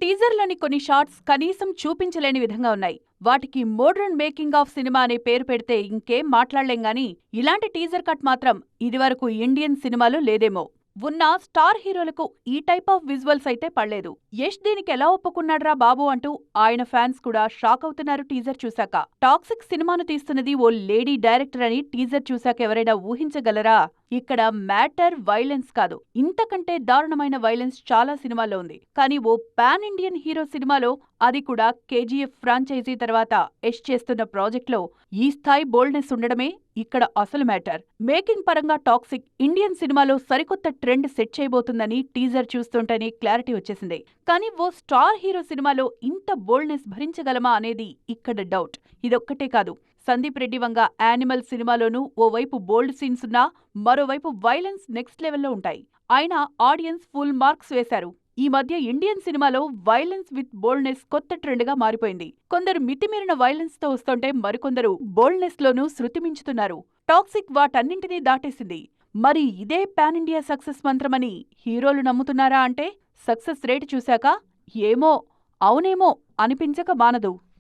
టీజర్లోని కొన్ని షాట్స్ కనీసం చూపించలేని విధంగా ఉన్నాయి. వాటికి మోడ్రన్ మేకింగ్ ఆఫ్ సినిమా అనే పేరు పెడితే ఇంకేం మాట్లాడలేం గాని ఇలాంటి టీజర్ కట్ మాత్రం ఇదివరకు ఇండియన్ సినిమాలో లేదేమో. ఉన్న స్టార్ హీరోలకు ఈ టైప్ ఆఫ్ విజువల్స్ అయితే పడలేదు. యష్ దీనికి ఎలా ఒప్పుకున్నాడ్రా బాబు అంటూ ఆయన ఫ్యాన్స్ కూడా షాక్ అవుతున్నారు టీజర్ చూశాక. టాక్సిక్ సినిమాను తీస్తున్నది ఓ లేడీ డైరెక్టర్ అని టీజర్ చూశాక ఎవరైనా ఊహించగలరా? ఇక్కడ మ్యాటర్ వైలెన్స్ కాదు, ఇంతకంటే దారుణమైన వైలెన్స్ చాలా సినిమాల్లో ఉంది. కానీ ఓ పాన్ ఇండియన్ హీరో సినిమాలో, అది కూడా కేజీఎఫ్ ఫ్రాంచైజీ తర్వాత యష్ చేస్తున్న ప్రాజెక్ట్లో ఈ స్థాయి బోల్డ్నెస్ ఉండడమే ఇక్కడ అసలు మ్యాటర్. మేకింగ్ పరంగా టాక్సిక్ ఇండియన్ సినిమాలో సరికొత్త ట్రెండ్ సెట్ చేయబోతుందని టీజర్ చూస్తుంటేనే క్లారిటీ వచ్చేసింది. కానీ ఓ స్టార్ హీరో సినిమాలో ఇంత బోల్డ్నెస్ భరించగలమా అనేది ఇక్కడ డౌట్. ఇదొక్కటే కాదు, సందీప్ రెడ్డి వంగ యానిమల్ సినిమాలోనూ ఓవైపు బోల్డ్ సీన్స్ ఉన్నా మరోవైపు వైలెన్స్ నెక్స్ట్ లెవెల్లో ఉంటాయి. ఆయన ఆడియన్స్ ఫుల్ మార్క్స్ వేశారు. ఈ మధ్య ఇండియన్ సినిమాలో వైలెన్స్ విత్ బోల్డ్నెస్ కొత్త ట్రెండ్గా మారిపోయింది. కొందరు మితిమీరిన వైలెన్స్ తో వస్తుంటే మరికొందరు బోల్డ్నెస్ లోనూ శృతి మించుతున్నారు. టాక్సిక్ వాటన్నింటినీ దాటేసింది. మరి ఇదే పాన్ ఇండియా సక్సెస్ మంత్రమని హీరోలు నమ్ముతున్నారా అంటే సక్సెస్ రేటు చూశాక ఏమో అవునేమో అనిపించక మానదు.